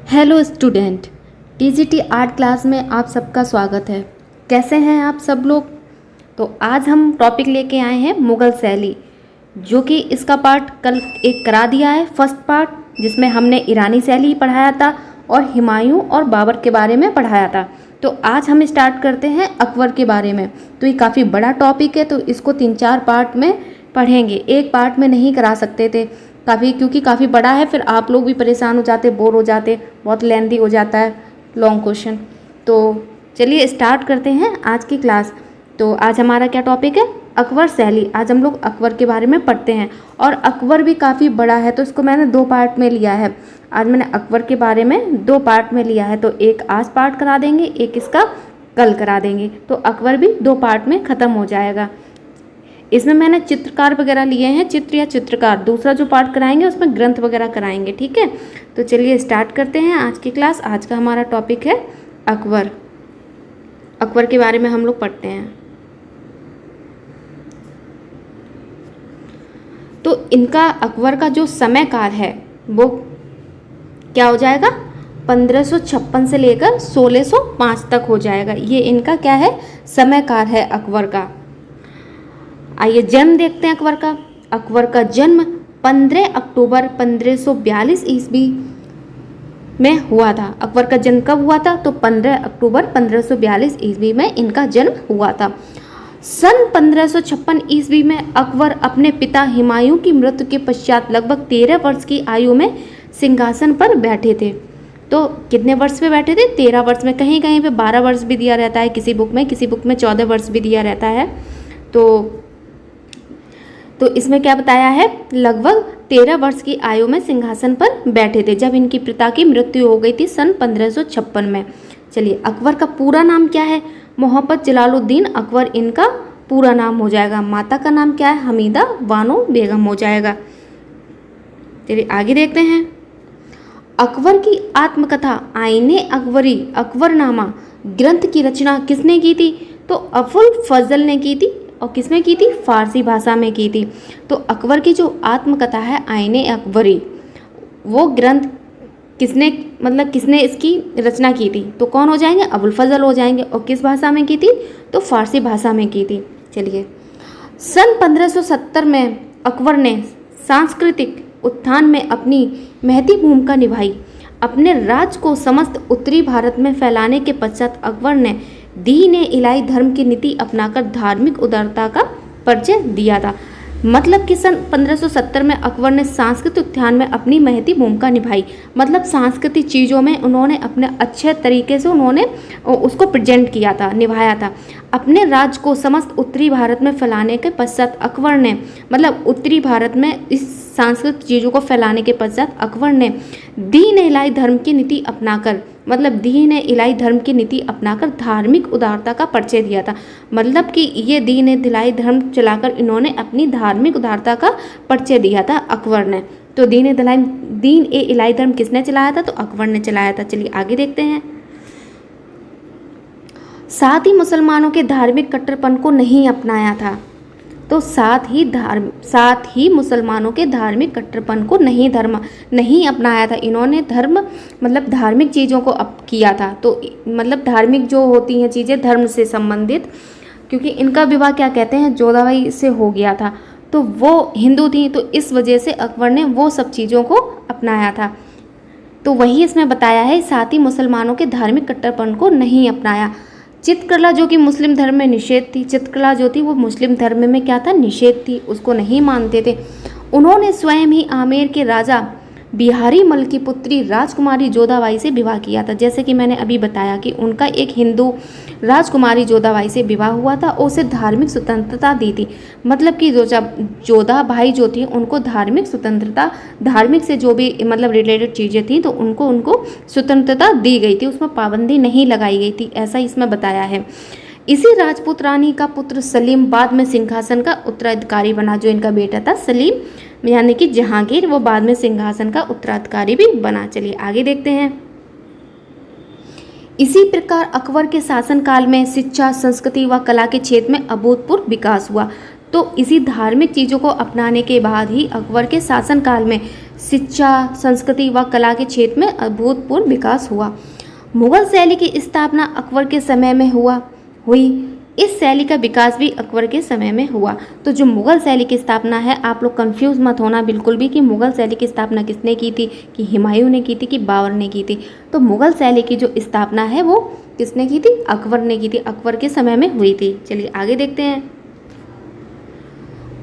Hello student, TGT art class में आप सबका स्वागत है। कैसे हैं आप सब लोग। तो आज हम टॉपिक लेके आए हैं मुग़ल शैली, जो कि इसका पार्ट कल एक करा दिया है फर्स्ट पार्ट, जिसमें हमने ईरानी शैली पढ़ाया था और हुमायूं और बाबर के बारे में पढ़ाया था। तो आज हम स्टार्ट करते हैं अकबर के बारे में। तो ये काफ़ी बड़ा टॉपिक है, तो इसको 3-4 पार्ट में पढ़ेंगे, एक पार्ट में नहीं करा सकते थे क्योंकि काफ़ी बड़ा है, फिर आप लोग भी परेशान हो जाते, बोर हो जाते, बहुत लेंदी हो जाता है लॉन्ग क्वेश्चन। तो चलिए स्टार्ट करते हैं आज की क्लास। तो आज हमारा क्या टॉपिक है, अकबर शैली। आज हम लोग अकबर के बारे में पढ़ते हैं और अकबर भी काफ़ी बड़ा है, तो इसको मैंने 2 पार्ट में लिया है। आज मैंने अकबर के बारे में 2 पार्ट में लिया है, तो एक आज पार्ट करा देंगे, एक इसका कल करा देंगे, तो अकबर भी 2 पार्ट में ख़त्म हो जाएगा। इसमें मैंने चित्रकार वगैरह लिए हैं, चित्र या चित्रकार। दूसरा जो पार्ट कराएंगे उसमें ग्रंथ वगैरह कराएंगे, ठीक है। तो चलिए स्टार्ट करते हैं आज की क्लास। आज का हमारा टॉपिक है अकबर। अकबर के बारे में हम लोग पढ़ते हैं। तो इनका अकबर का जो समय काल है वो क्या हो जाएगा, 1556 से लेकर 1605 तक हो जाएगा। ये इनका क्या है, समय काल है अकबर का। आइए जन्म देखते हैं अकबर का। अकबर का जन्म 15 अक्टूबर 1542 ईस्वी में हुआ था। अकबर का जन्म कब हुआ था, तो 15 अक्टूबर 1542 ईस्वी में इनका जन्म हुआ था। सन 1556 ईस्वी में अकबर अपने पिता हुमायूं की मृत्यु के पश्चात लगभग 13 वर्ष की आयु में सिंहासन पर बैठे थे। तो कितने वर्ष पे बैठे थे, 13 वर्ष में। कहीं कहीं पे 12 वर्ष भी दिया रहता है, किसी बुक में 14 वर्ष भी दिया रहता है। तो इसमें क्या बताया है, लगभग 13 वर्ष की आयु में सिंहासन पर बैठे थे जब इनकी पिता की मृत्यु हो गई थी सन 1556 में। चलिए अकबर का पूरा नाम क्या है, मोहम्मद जलालुद्दीन अकबर इनका पूरा नाम हो जाएगा। माता का नाम क्या है, हमीदा बानो बेगम हो जाएगा। चलिए आगे देखते हैं। अकबर की आत्मकथा आईने अकबरी अकबरनामा ग्रंथ की रचना किसने की थी, तो अबुल फजल ने की थी। और किसमें की थी, फारसी भाषा में की थी। तो अकबर की जो आत्मकथा है आईने अकबरी, वो ग्रंथ किसने इसकी रचना की थी, तो कौन हो जाएंगे, अबुल फजल हो जाएंगे। और किस भाषा में की थी, तो फारसी भाषा में की थी। चलिए सन 1570 में अकबर ने सांस्कृतिक उत्थान में अपनी महती भूमिका निभाई। अपने राज्य को समस्त उत्तरी भारत में फैलाने के पश्चात अकबर ने दीन इलाही धर्म की नीति अपनाकर धार्मिक उदारता का परिचय दिया था। मतलब कि सन 1570 में अकबर ने सांस्कृतिक उत्थान में अपनी महती भूमिका निभाई। मतलब सांस्कृतिक चीज़ों में उन्होंने अपने अच्छे तरीके से उन्होंने उसको प्रेजेंट किया था, निभाया था। अपने राज्य को समस्त उत्तरी भारत में फैलाने के पश्चात अकबर ने, मतलब उत्तरी भारत में इस सांस्कृतिक चीज़ों को फैलाने के पश्चात अकबर ने दीन इलाही धर्म की नीति अपनाकर, मतलब दीन इलाही धर्म की नीति अपनाकर धार्मिक उदारता का परिचय दिया था। मतलब कि ये दीन इलाही धर्म चलाकर इन्होंने अपनी धार्मिक उदारता का परिचय दिया था अकबर ने। तो दीन इलाही धर्म किसने चलाया था, तो अकबर ने चलाया था। चलिए आगे देखते हैं। साथ ही मुसलमानों के धार्मिक कट्टरपन को नहीं अपनाया था। तो साथ ही मुसलमानों के धार्मिक कट्टरपन को नहीं अपनाया था। इन्होंने धर्म मतलब धार्मिक चीज़ों को किया था। तो मतलब धार्मिक जो होती हैं चीज़ें धर्म से संबंधित, क्योंकि इनका विवाह क्या कहते हैं, जोधाबाई से हो गया था, तो वो हिंदू थी, तो इस वजह से अकबर ने वो सब चीज़ों को अपनाया था। तो वही इसमें बताया है, साथ ही मुसलमानों के धार्मिक कट्टरपन को नहीं अपनाया। चित्रकला जो कि मुस्लिम धर्म में निषेध थी, चित्रकला जो थी वो मुस्लिम धर्म में क्या था, निषेध थी, उसको नहीं मानते थे। उन्होंने स्वयं ही आमेर के राजा बिहारी मल की पुत्री राजकुमारी जोधाबाई से विवाह किया था। जैसे कि मैंने अभी बताया कि उनका एक हिंदू राजकुमारी जोधाबाई से विवाह हुआ था और उसे धार्मिक स्वतंत्रता दी थी। मतलब कि जोधाबाई जो थी उनको धार्मिक स्वतंत्रता, धार्मिक से जो भी मतलब रिलेटेड चीज़ें थी तो उनको स्वतंत्रता दी गई थी, उसमें पाबंदी नहीं लगाई गई थी, ऐसा इसमें बताया है। इसी राजपूत रानी का पुत्र सलीम बाद में सिंहासन का उत्तराधिकारी बना। जो इनका बेटा था सलीम यानी कि जहांगीर, वो बाद में सिंहासन का उत्तराधिकारी भी बना। चलिए आगे देखते हैं। इसी प्रकार अकबर के शासनकाल में शिक्षा, संस्कृति व कला के क्षेत्र में अभूतपूर्व विकास हुआ। तो इसी धार्मिक चीज़ों को अपनाने के बाद ही अकबर के शासनकाल में शिक्षा, संस्कृति व कला के क्षेत्र में अभूतपूर्व विकास हुआ। मुगल शैली की स्थापना अकबर के समय में हुई। इस शैली का विकास भी अकबर के समय में हुआ। तो जो मुगल शैली की स्थापना है, आप लोग कंफ्यूज मत होना बिल्कुल भी कि मुगल शैली की स्थापना किसने की थी, कि हुमायूं ने की थी कि बाबर ने की थी। तो मुगल शैली की जो स्थापना है वो किसने की थी, अकबर ने की थी, अकबर के समय में हुई थी। चलिए आगे देखते हैं।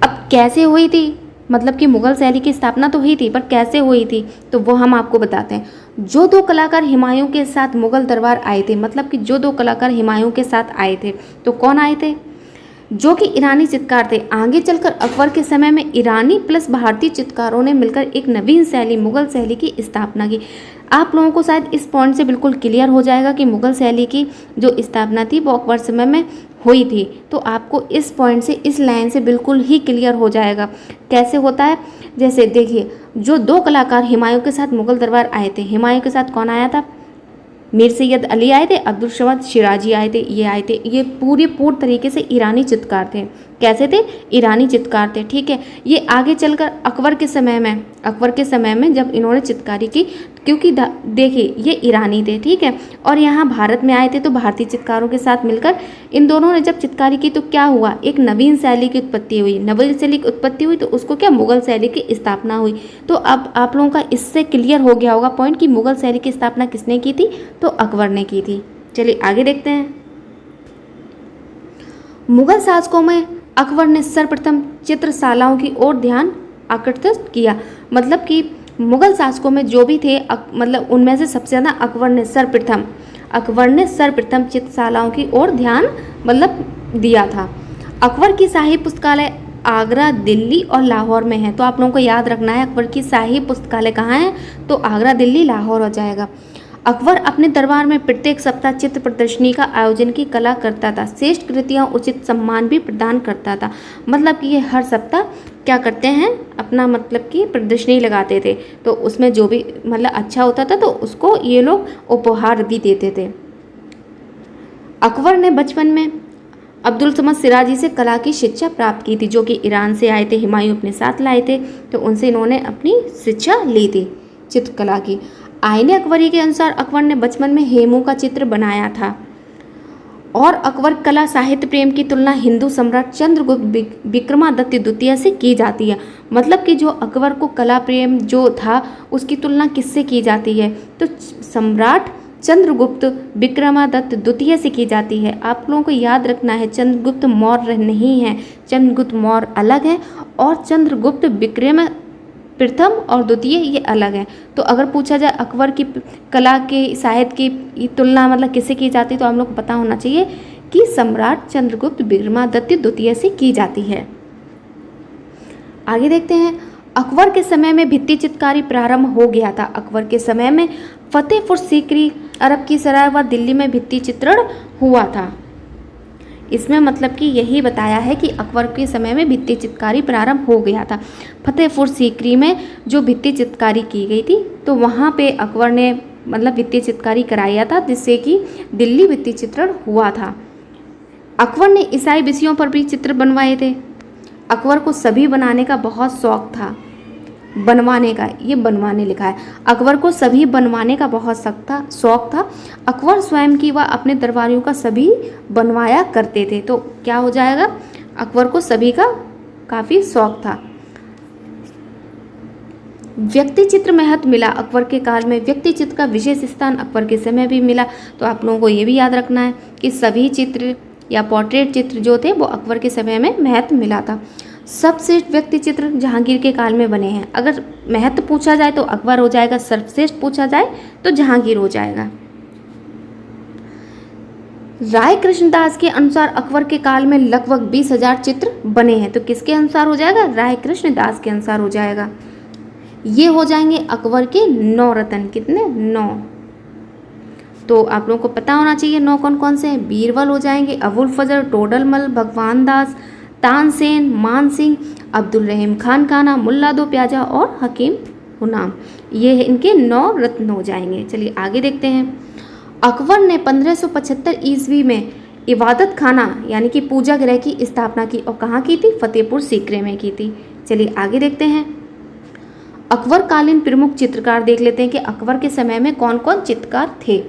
अब कैसे हुई थी, मतलब कि मुगल शैली की स्थापना तो हुई थी, पर कैसे हुई थी तो वो हम आपको बताते हैं। जो दो कलाकार हुमायूं के साथ मुगल दरबार आए थे, मतलब कि जो दो कलाकार हुमायूं के साथ आए थे, तो कौन आए थे, जो कि ईरानी चित्रकार थे। आगे चलकर अकबर के समय में ईरानी प्लस भारतीय चित्रकारों ने मिलकर एक नवीन शैली मुगल शैली की स्थापना की। आप लोगों को शायद इस पॉइंट से बिल्कुल क्लियर हो जाएगा कि मुगल शैली की जो स्थापना थी वो अकबर समय में हुई थी। तो आपको इस पॉइंट से, इस लाइन से बिल्कुल ही क्लियर हो जाएगा कैसे होता है। जैसे देखिए, जो दो कलाकार हुमायूं के साथ मुगल दरबार आए थे, हुमायूं के साथ कौन आया था, मीर सैयद अली आए थे, अब्दुल समद शिराजी आए थे, ये पूरे तरीके से ईरानी चित्रकार थे। कैसे थे, ईरानी चित्रकार थे, ठीक है। ये आगे चलकर अकबर के समय में जब इन्होंने चित्रकारी की, क्योंकि देखिए ये ईरानी थे, ठीक है, और यहाँ भारत में आए थे, तो भारतीय चित्रकारों के साथ मिलकर इन दोनों ने जब चित्रकारी की तो क्या हुआ, एक नवीन शैली की उत्पत्ति हुई। नवीन शैली की उत्पत्ति हुई तो उसको क्या, मुगल शैली की स्थापना हुई। तो अब आप लोगों का इससे क्लियर हो गया होगा पॉइंट कि मुगल शैली की स्थापना किसने की थी, तो अकबर ने की थी। चलिए आगे देखते हैं। मुगल शासकों में अकबर ने सर्वप्रथम चित्रशालाओं की ओर ध्यान आकर्षित किया। मतलब कि मुगल शासकों में जो भी थे, मतलब उनमें से सबसे ज़्यादा अकबर ने सर्वप्रथम चित्रशालाओं की ओर ध्यान मतलब दिया था। अकबर की शाही पुस्तकालय आगरा, दिल्ली और लाहौर में है। तो आप लोगों को याद रखना है, अकबर की शाही पुस्तकालय कहाँ है, तो आगरा, दिल्ली, लाहौर हो जाएगा। अकबर अपने दरबार में प्रत्येक सप्ताह चित्र प्रदर्शनी का आयोजन की कला करता था। श्रेष्ठ कृतियाँ उचित सम्मान भी प्रदान करता था। मतलब कि ये हर सप्ताह क्या करते हैं, अपना मतलब कि प्रदर्शनी लगाते थे, तो उसमें जो भी मतलब अच्छा होता था तो उसको ये लोग उपहार भी देते थे। अकबर ने बचपन में अब्दुल समद सिराजी से कला की शिक्षा प्राप्त की थी, जो कि ईरान से आए थे, हुमायूं अपने साथ लाए थे, तो उनसे इन्होंने अपनी शिक्षा ली थी चित्रकला की। आईने अकबरी के अनुसार अकबर ने बचपन में हेमू का चित्र बनाया था। और अकबर कला साहित्य प्रेम की तुलना हिंदू सम्राट चंद्रगुप्त विक्रमादित्य द्वितीय से की जाती है। मतलब कि जो अकबर को कला प्रेम जो था उसकी तुलना किससे की जाती है, तो सम्राट चंद्रगुप्त विक्रमादित्य द्वितीय से की जाती है। आप लोगों को याद रखना है, चंद्रगुप्त मौर्य नहीं है, चंद्रगुप्त मौर्य अलग है और चंद्रगुप्त विक्रम प्रथम और द्वितीय ये अलग है। तो अगर पूछा जाए अकबर की कला के साहित्य की तुलना मतलब किससे की जाती है, तो हम लोग को पता होना चाहिए कि सम्राट चंद्रगुप्त विक्रमादित्य द्वितीय से की जाती है। आगे देखते हैं। अकबर के समय में भित्ति चित्रकारी प्रारंभ हो गया था। अकबर के समय में फतेहपुर सीकरी, अरब की सराय व दिल्ली में भित्ति चित्रण हुआ था। इसमें मतलब कि यही बताया है कि अकबर के समय में भित्ति चित्रकारी प्रारंभ हो गया था। फतेहपुर सीकरी में जो भित्ति चित्रकारी की गई थी, तो वहाँ पे अकबर ने मतलब भित्ति चित्रकारी कराया था, जिससे कि दिल्ली भित्ति चित्रण हुआ था। अकबर ने ईसाई विषयों पर भी चित्र बनवाए थे। अकबर को सभी बनाने का बहुत शौक था, बनवाने का, ये बनवाने लिखा है। अकबर को सभी बनवाने का बहुत शौक था। अकबर स्वयं की व अपने दरबारियों का सभी बनवाया करते थे। तो क्या हो जाएगा, अकबर को सभी का काफ़ी शौक था। व्यक्ति चित्र महत्व मिला अकबर के काल में। व्यक्ति चित्र का विशेष स्थान अकबर के समय भी मिला। तो आप लोगों को ये भी याद रखना है कि सभी चित्र या पोर्ट्रेट चित्र जो थे वो अकबर के समय में महत्व मिला था। सर्वश्रेष्ठ व्यक्ति चित्र जहांगीर के काल में बने हैं। अगर महत्व पूछा जाए तो अकबर हो जाएगा, सर्वश्रेष्ठ पूछा जाए तो जहांगीर हो जाएगा। राय कृष्णदास के अनुसार अकबर के काल में लगभग 20,000 चित्र बने हैं। तो किसके अनुसार हो जाएगा, राय कृष्णदास के अनुसार हो जाएगा। ये हो जाएंगे अकबर के 9 रत्न। कितने, 9। तो आप लोगों को पता होना चाहिए 9 कौन कौन से हैं। बीरबल हो जाएंगे, अबुल फजल, टोडरमल, भगवान दास, तानसेन, मान सिंह, अब्दुल रहीम खान काना, मुल्ला दो प्याजा और हकीम हुनाम। ये इनके 9 रत्न हो जाएंगे। चलिए आगे देखते हैं। अकबर ने 1575 ईस्वी में इबादत खाना यानी कि पूजा गृह की स्थापना की और कहाँ की थी, फतेहपुर सीकरी में की थी। चलिए आगे देखते हैं। अकबर कालीन प्रमुख चित्रकार देख लेते हैं कि अकबर के समय में कौन कौन चित्रकार थे।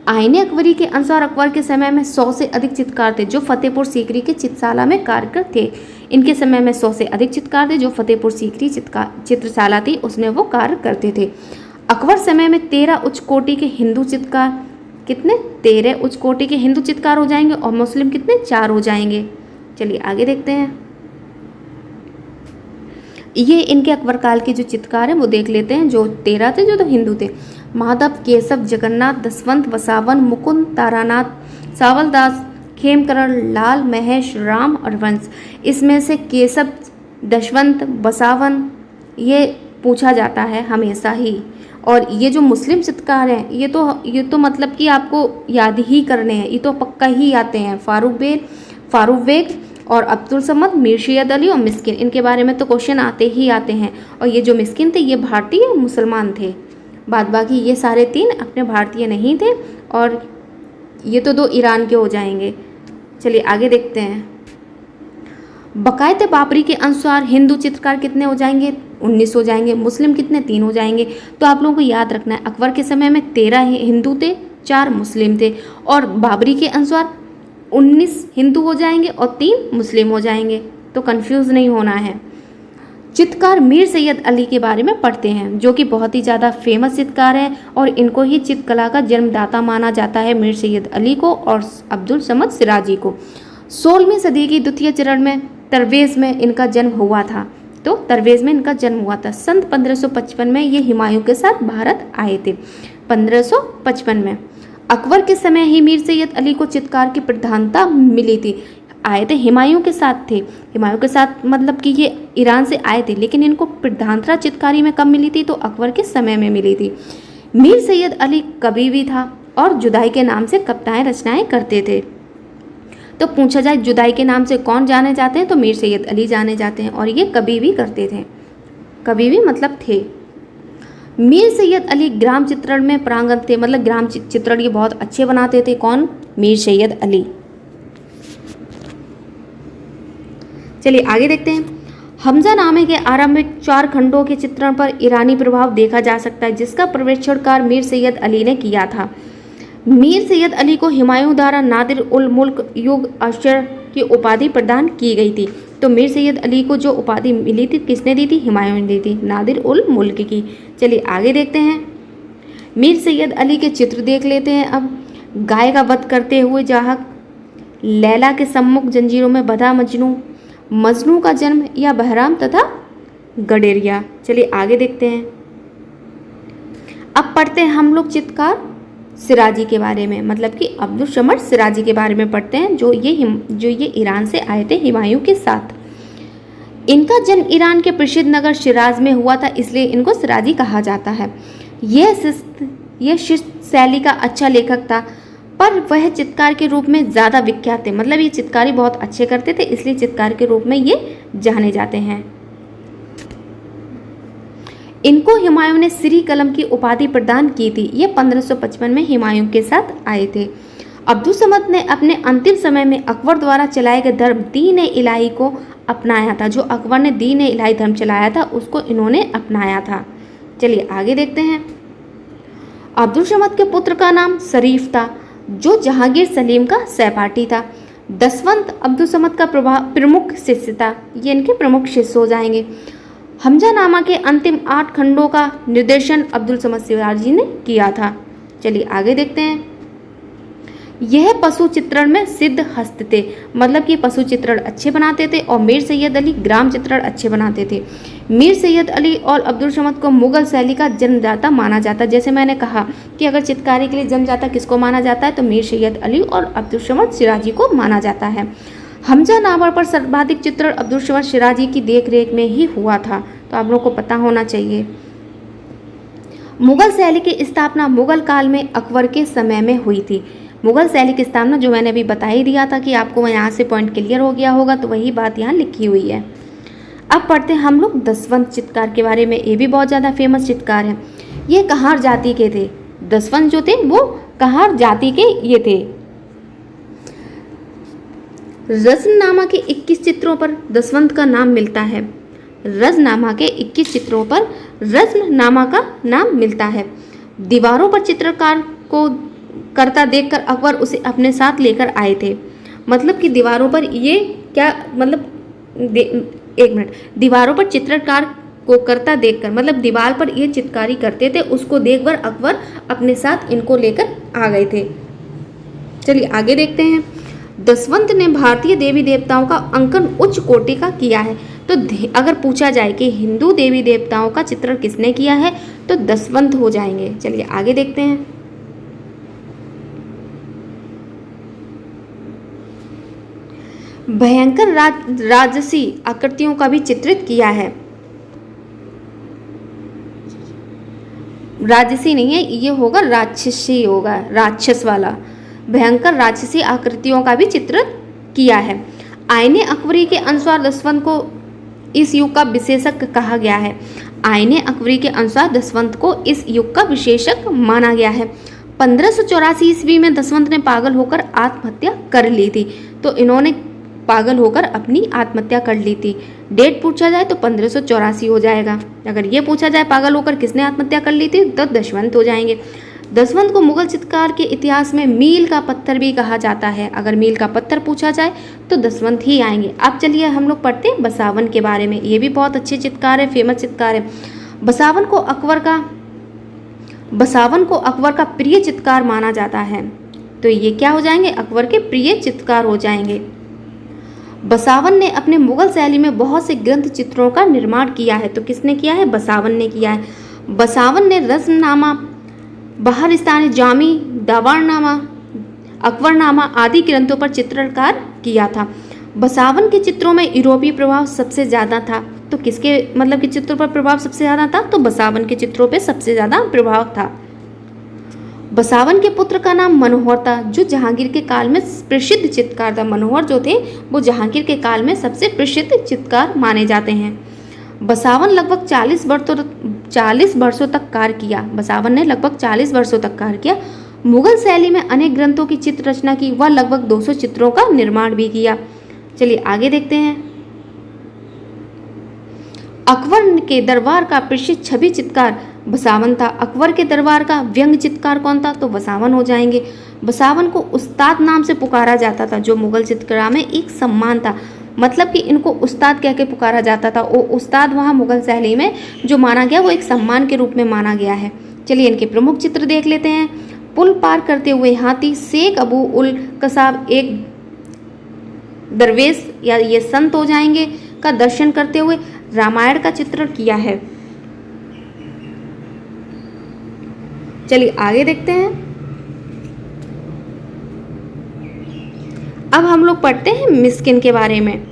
आईने अकबरी के अनुसार अकबर के समय में 100 से अधिक चित्रकार थे जो फतेहपुर सीकरी के चित्रशाला में कार्यरत थे। इनके समय में 100 से अधिक चित्रकार थे जो फतेहपुर सीकरी चित्रशाला थी उसमें वो कार्य करते थे। अकबर समय में 13 उच्च कोटि के हिंदू चित्रकार, कितने 13 उच्च कोटि के हिंदू चित्रकार हो जाएंगे और मुस्लिम कितने 4 हो जाएंगे। चलिए आगे देखते हैं। ये इनके अकबर काल के जो चित्रकार हैं वो देख लेते हैं। जो 13 थे जो तो हिंदू थे, माधव, केशव, जगन्नाथ, दसवंत, वसावन, मुकुंद, तारानाथ, सावलदास, खेमकरण, लाल, महेश, राम और वंश। इसमें से केशव, दशवंत, वसावन ये पूछा जाता है हमेशा ही। और ये जो मुस्लिम चित्रकार हैं ये तो मतलब कि आपको याद ही करने हैं, ये तो पक्का ही आते हैं। फारूक बेग और अब्दुल समद, मीर सैयद अली और मिस्किन, इनके बारे में तो क्वेश्चन आते ही आते हैं। और ये जो मिस्किन थे ये भारतीय मुसलमान थे, बाद बाकी ये सारे 3 अपने भारतीय नहीं थे और ये तो 2 ईरान के हो जाएंगे। चलिए आगे देखते हैं। बकायते बाबरी के अनुसार हिंदू चित्रकार कितने हो जाएंगे, 19 हो जाएंगे। मुस्लिम कितने, 3 हो जाएंगे। तो आप लोगों को याद रखना है अकबर के समय में 13 हिंदू थे, 4 मुस्लिम थे और बाबरी के अनुसार 19 हिंदू हो जाएंगे और 3 मुस्लिम हो जाएंगे। तो कंफ्यूज नहीं होना है। चित्रकार मीर सैयद अली के बारे में पढ़ते हैं जो कि बहुत ही ज़्यादा फेमस चित्रकार हैं और इनको ही चित्रकला का जन्मदाता माना जाता है, मीर सैयद अली को और अब्दुल समद सिराजी को। 16वीं सदी की द्वितीय चरण में तरवेज़ में इनका जन्म हुआ था। तो तरवेज़ में इनका जन्म हुआ था। सन 1555 में ये हुमायूं के साथ भारत आए थे। 1555 में अकबर के समय ही मीर सैयद अली को चित्रकार की प्रधानता मिली थी। आए थे हुमायूं के साथ थे, हुमायूं के साथ मतलब कि ये ईरान से आए थे, लेकिन इनको प्रधानता चित्रकारी में कब मिली थी, तो अकबर के समय में मिली थी। मीर सैयद अली कवि भी था और जुदाई के नाम से कविताएं रचनाएं करते थे। तो पूछा जाए जुदाई के नाम से कौन जाने जाते हैं, तो मीर सैयद अली जाने जाते हैं और ये कवि भी करते थे, कवि भी मतलब थे। मीर सैयद अली ग्राम चित्रण में पारंगत थे, मतलब ग्राम चित्रण ये बहुत अच्छे बनाते थे। कौन, मीर सैयद अली। चलिए आगे देखते हैं। हमजा नामे के आरंभिक 4 खंडों के चित्रण पर ईरानी प्रभाव देखा जा सकता है जिसका पर्यवेक्षण मीर सैयद अली ने किया था। मीर सैयद अली को हुमायूं द्वारा नादिर उल मुल्क युग अशर की उपाधि प्रदान की गई थी। तो मीर सैयद अली को जो उपाधि मिली थी किसने दी थी, हुमायूं ने दी थी, नादिर उल मुल्क की। चलिए आगे देखते हैं। मीर सैयद अली के चित्र देख लेते हैं। अब गाय का वध करते हुए जाहक, लैला के सम्मुख जंजीरों में बंधा मजनू, मजनू का जन्म या बहराम तथा गडेरिया। चलिए आगे देखते हैं। अब पढ़ते हैं हम लोग चित्रकार सिराजी के बारे में, मतलब कि अब्दुल समद सिराजी के बारे में पढ़ते हैं जो ये ईरान से आए थे हुमायूं के साथ। इनका जन्म ईरान के प्रसिद्ध नगर शिराज में हुआ था, इसलिए इनको सिराजी कहा जाता है। यह शिष्ट शैली का अच्छा लेखक था, पर वह चित्रकार के रूप में ज़्यादा विख्यात थे, मतलब ये चित्रकारी बहुत अच्छे करते थे इसलिए चित्रकार के रूप में ये जाने जाते हैं। इनको हुमायूं ने श्री कलम की उपाधि प्रदान की थी। ये 1555 में हुमायूं के साथ आए थे। अब्दुल समद ने अपने अंतिम समय में अकबर द्वारा चलाए गए धर्म दीन-ए-इलाही को अपनाया था। जो अकबर ने दीन-ए-इलाही धर्म चलाया था उसको इन्होंने अपनाया था। चलिए आगे देखते हैं। अब्दुल समद के पुत्र का नाम शरीफ था जो जहांगीर सलीम का सहपाठी था। दसवंत अब्दुल समद का प्रमुख शिष्य था, ये इनके प्रमुख शिष्य हो जाएंगे। हमजा नामा के अंतिम 8 खंडों का निर्देशन अब्दुल समद सिराजी ने किया था। चलिए आगे देखते हैं। यह पशु चित्रण में सिद्ध हस्त थे, मतलब कि पशु चित्रण अच्छे बनाते थे और मीर सैयद अली ग्राम चित्रण अच्छे बनाते थे। मीर सैयद अली और अब्दुल समद को मुगल शैली का जन्मदाता माना जाता है। जैसे मैंने कहा कि अगर चित्रकारी के लिए जन्मदाता किसको माना जाता है, तो मीर सैयद अली और अब्दुल समद सिराजी को माना जाता है। हमजा नामा पर सर्वाधिक चित्रण अब्दुल समद सिराजी की देखरेख में ही हुआ था, तो आप लोगों को पता होना चाहिए। मुगल शैली की स्थापना मुगल काल में अकबर के समय में हुई थी। मुगल शैली की स्थापना जो मैंने अभी बता ही दिया था कि आपको यहाँ से पॉइंट क्लियर हो गया होगा, तो वही बात यहाँ लिखी हुई है। अब पढ़ते हैं हम लोग दसवंत चित्रकार के बारे में। ये भी बहुत ज़्यादा फेमस चित्रकार हैं। ये कहार जाति के थे। दसवंत जो थे वो कहार जाति के ये थे। रस्मनामा के 21 चित्रों पर दसवंत का नाम मिलता है। रज़नामा के 21 चित्रों पर रज़्मनामा का नाम मिलता है। दीवारों पर चित्रकार को करता देखकर अकबर उसे अपने साथ लेकर आए थे। मतलब कि दीवारों पर ये क्या मतलब एक मिनट, दीवारों पर चित्रकार को करता देखकर मतलब दीवार पर ये चित्रकारी करते थे, उसको देखकर अकबर अपने साथ इनको लेकर आ गए थे। चलिए आगे देखते हैं। दसवंत ने भारतीय देवी देवताओं का अंकन उच्च कोटि का किया है। तो अगर पूछा जाए कि हिंदू देवी देवताओं का चित्रण किसने किया है तो दसवंत हो जाएंगे। चलिए आगे देखते हैं। भयंकर राजसी आकृतियों का भी चित्रित किया है। राजसी नहीं है, ये होगा राक्षसी, होगा राक्षस वाला। भयंकर राक्षसी आकृतियों का भी चित्रित किया है। आईने अकबरी के अनुसार दसवंत को इस युग का विशेषज्ञ कहा गया है। आईने अकबरी के अनुसार दसवंत को इस युग का विशेषज्ञ माना गया है। 1584 ईस्वी में दसवंत ने पागल होकर आत्महत्या कर ली थी। तो इन्होंने पागल होकर अपनी आत्महत्या कर ली थी। डेट पूछा जाए तो 1584 हो जाएगा। अगर ये पूछा जाए पागल होकर किसने आत्महत्या कर ली थी तो दसवंत हो जाएंगे। दसवंत को मुगल चित्रकार के इतिहास में मील का पत्थर भी कहा जाता है। अगर मील का पत्थर पूछा जाए तो दसवंत ही आएंगे। अब चलिए हम लोग पढ़ते हैं बसावन के बारे में। ये भी बहुत अच्छे चित्रकार है, फेमस चित्रकार है। बसावन को अकबर का प्रिय चित्रकार माना जाता है। तो ये क्या हो जाएंगे, अकबर के प्रिय चित्रकार हो जाएंगे। बसावन ने अपने मुगल शैली में बहुत से ग्रंथ चित्रों का निर्माण किया है। तो किसने किया है, बसावन ने किया है। बसावन ने रज़्मनामा, बहारिस्तानी जामी, दावारनामा, अकबरनामा आदि ग्रंथों पर चित्रकार किया था। बसावन के चित्रों में यूरोपीय प्रभाव सबसे ज़्यादा था। तो किसके मतलब के चित्रों पर प्रभाव सबसे ज़्यादा था, तो बसावन के चित्रों पर सबसे ज़्यादा प्रभाव था। बसावन के पुत्र का नाम मनोहर था, जो जहांगीर के काल में प्रसिद्ध चित्रकार था। मनोहर जो थे वो जहांगीर के काल में सबसे प्रसिद्ध चित्रकार माने जाते हैं। बसावन लगभग 40 वर्षों तक कार्य किया। बसावन ने लगभग 40 वर्षों तक कार्य किया। मुगल शैली में अनेक ग्रंथों की चित्र रचना की। वह लगभग 200 चित्रों का निर्माण भी किया। चलिए आगे देखते हैं। अकबर के दरबार का प्रसिद्ध छवि चित्रकार बसावन था। अकबर के दरबार का व्यंग चित्रकार कौन था, तो बसावन हो जाएंगे। बसावन को उस्ताद नाम से पुकारा जाता था, जो मुगल चित्रकला में एक सम्मान था। मतलब कि इनको उस्ताद कह के पुकारा जाता था। वो उस्ताद वहाँ मुगल शैली में जो माना गया वो एक सम्मान के रूप में माना गया है। चलिए इनके प्रमुख चित्र देख लेते हैं। पुल पार करते हुए हाथी, शेख अबू उल कसाब एक दरवेश या ये संत हो जाएंगे का दर्शन करते हुए रामायण का चित्रण किया है। चलिए आगे देखते हैं। अब हम लोग पढ़ते हैं मिस्किन के बारे में।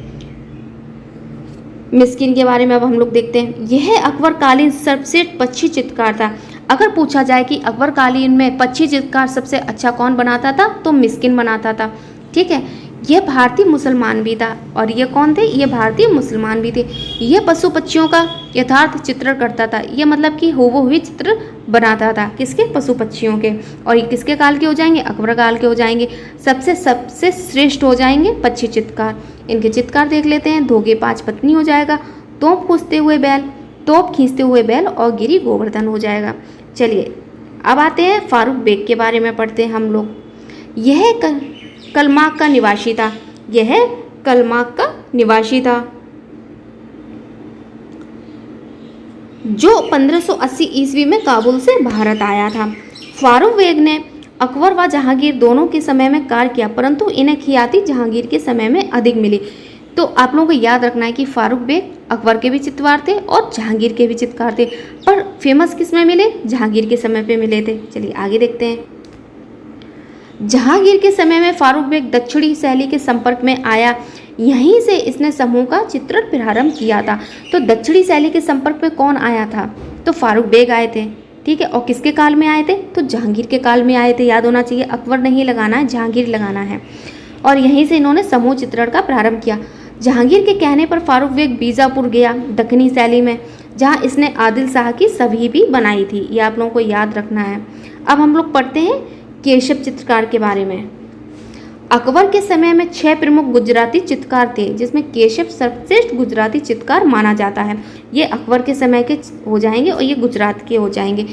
मिस्किन के बारे में अब हम लोग देखते हैं। यह अकबर कालीन सबसे पक्षी चित्रकार था। अगर पूछा जाए कि अकबर कालीन में पक्षी चित्रकार सबसे अच्छा कौन बनाता था, तो मिस्किन बनाता था। ठीक है, यह भारतीय मुसलमान भी था। और ये कौन थे, ये भारतीय मुसलमान भी थे। यह पशु पक्षियों का यथार्थ चित्रण करता था। ये मतलब कि हूबहू चित्र बनाता था, किसके, पशु पक्षियों के। और ये किसके काल के हो जाएंगे, अकबर काल के हो जाएंगे। सबसे श्रेष्ठ हो जाएंगे पक्षी चित्रकार। इनके चित्रकार देख लेते हैं। धोखे पांच पत्नी हो जाएगा, तोप खींचते हुए बैल और गिरी गोवर्धन हो जाएगा। चलिए अब आते हैं फारूक बेग के बारे में पढ़ते हैं हम लोग। यह कलमाक का निवासी था। यह कलमाक का निवासी था जो 1580 ईस्वी में काबुल से भारत आया था। फारूक बेग ने अकबर व जहांगीर दोनों के समय में कार्य किया, परंतु इन्हें ख्याति जहांगीर के समय में अधिक मिली। तो आप लोगों को याद रखना है कि फारूक बेग अकबर के भी चित्रकार थे और जहांगीर के भी चित्रकार थे, पर फेमस किस में मिले, जहांगीर के समय पे मिले थे। चलिए आगे देखते हैं। जहांगीर के समय में फारूक बेग दक्षिणी शैली के संपर्क में आया। यहीं से इसने समूह का चित्रण प्रारंभ किया था। तो दक्षिणी शैली के संपर्क में कौन आया था, तो फारूक बेग आए थे। ठीक है, और किसके काल में आए थे, तो जहांगीर के काल में आए थे। याद होना चाहिए, अकबर नहीं लगाना है, जहांगीर लगाना है। और यहीं से इन्होंने समूह चित्रण का प्रारंभ किया। जहांगीर के कहने पर फारूक बेग बीजापुर गया, दक्षिणी शैली में, जहाँ इसने आदिल शाह की सभी भी बनाई थी। ये आप लोगों को याद रखना है। अब हम लोग पढ़ते हैं केशव चित्रकार के बारे में। अकबर के समय में 6 प्रमुख गुजराती चित्रकार थे, जिसमें केशव सर्वश्रेष्ठ गुजराती चित्रकार माना जाता है। ये अकबर के समय के हो जाएंगे और ये गुजरात के हो जाएंगे।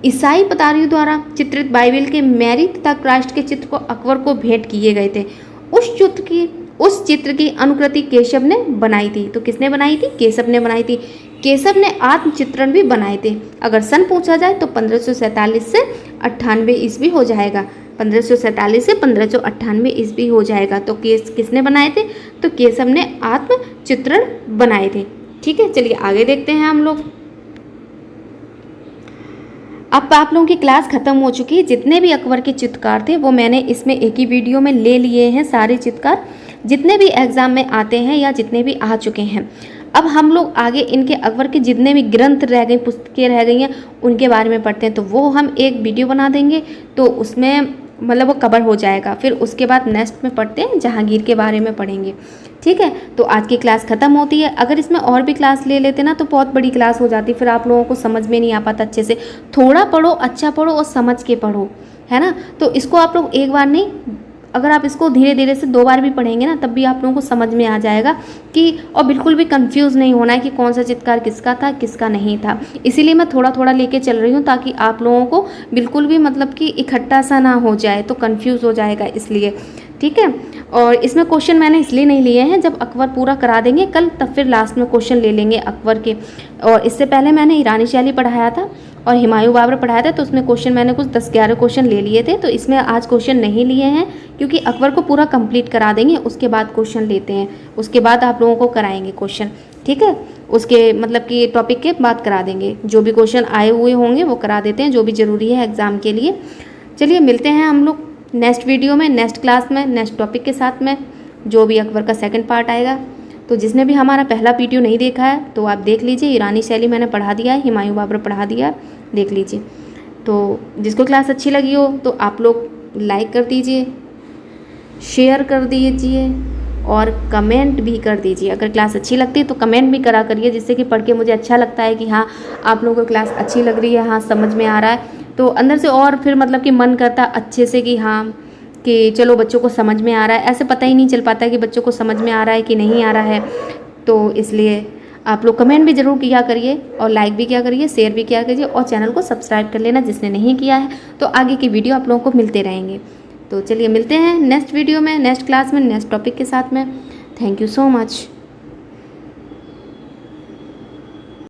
ईसाई पतारियों द्वारा चित्रित बाइबल के मैरी तथा क्राइस्ट के चित्र को अकबर को भेंट किए गए थे। उस चित्र की अनुकृति केशव ने बनाई थी। तो किसने बनाई थी? केशव ने बनाई थी। केशव ने आत्मचित्रण भी बनाए थे। अगर सन पूछा जाए तो 1547 से 98 ईस्वी हो जाएगा। 1547 से 1598 ईस्वी हो जाएगा। तो किसने बनाए थे? तो केशव ने आत्मचित्रण बनाए थे। ठीक है, चलिए आगे देखते हैं हम लोग। अब आप लोगों की क्लास खत्म हो चुकी है। जितने भी अकबर के चित्रकार थे वो मैंने इसमें एक ही वीडियो में ले लिए हैं। सारे चित्रकार जितने भी एग्जाम में आते हैं या जितने भी आ चुके हैं। अब हम लोग आगे इनके अकबर के जितने भी ग्रंथ रह गए, पुस्तकें रह गई हैं, उनके बारे में पढ़ते हैं। तो वो हम एक वीडियो बना देंगे, तो उसमें मतलब वो कवर हो जाएगा। फिर उसके बाद नेक्स्ट में पढ़ते हैं, जहांगीर के बारे में पढ़ेंगे। ठीक है, तो आज की क्लास ख़त्म होती है। अगर इसमें और भी क्लास ले लेते ना तो बहुत बड़ी क्लास हो जाती, फिर आप लोगों को समझ में नहीं आ पाता अच्छे से। थोड़ा पढ़ो, अच्छा पढ़ो और समझ के पढ़ो, है ना। तो इसको आप लोग एक बार नहीं, अगर आप इसको धीरे धीरे से 2 बार भी पढ़ेंगे ना, तब भी आप लोगों को समझ में आ जाएगा कि, और बिल्कुल भी कंफ्यूज नहीं होना है कि कौन सा चित्रकार किसका था किसका नहीं था। इसीलिए मैं थोड़ा थोड़ा लेके चल रही हूँ, ताकि आप लोगों को बिल्कुल भी मतलब कि इकट्ठा सा ना हो जाए, तो कंफ्यूज हो जाएगा इसलिए। ठीक है, और इसमें क्वेश्चन मैंने इसलिए नहीं लिए हैं, जब अकबर पूरा करा देंगे कल तब फिर लास्ट में क्वेश्चन ले लेंगे अकबर के। और इससे पहले मैंने ईरानी शैली पढ़ाया था और हुमायूं बाबर पढ़ाया था, तो उसमें क्वेश्चन मैंने कुछ 10-11 क्वेश्चन ले लिए थे। तो इसमें आज क्वेश्चन नहीं लिए हैं, क्योंकि अकबर को पूरा कंप्लीट करा देंगे, उसके बाद क्वेश्चन लेते हैं। उसके बाद आप लोगों को कराएंगे क्वेश्चन। ठीक है, उसके मतलब कि टॉपिक के बाद करा देंगे। जो भी क्वेश्चन आए हुए होंगे वो करा देते हैं, जो भी ज़रूरी है एग्ज़ाम के लिए। चलिए मिलते हैं हम लोग नेक्स्ट वीडियो में, नेक्स्ट क्लास में, नेक्स्ट टॉपिक के साथ में, जो भी अकबर का सेकंड पार्ट आएगा। तो जिसने भी हमारा पहला वीडियो नहीं देखा है तो आप देख लीजिए। ईरानी शैली मैंने पढ़ा दिया है, हुमायूं बाबर पढ़ा दिया, देख लीजिए। तो जिसको क्लास अच्छी लगी हो तो आप लोग लाइक कर दीजिए, शेयर कर दीजिए और कमेंट भी कर दीजिए। अगर क्लास अच्छी लगती है तो कमेंट भी करा करिए, जिससे कि पढ़ के मुझे अच्छा लगता है कि हाँ आप लोगों को क्लास अच्छी लग रही है, हाँ समझ में आ रहा है। तो अंदर से और फिर मतलब कि मन करता अच्छे से कि हाँ कि चलो बच्चों को समझ में आ रहा है। ऐसे पता ही नहीं चल पाता है कि बच्चों को समझ में आ रहा है कि नहीं आ रहा है। तो इसलिए आप लोग कमेंट भी ज़रूर किया करिए और लाइक भी किया करिए, शेयर भी किया करिए और चैनल को सब्सक्राइब कर लेना जिसने नहीं किया है। तो आगे की वीडियो आप लोगों को मिलते रहेंगे। तो चलिए मिलते हैं नेक्स्ट वीडियो में, नेक्स्ट क्लास में, नेक्स्ट टॉपिक के साथ में। Thank you so much.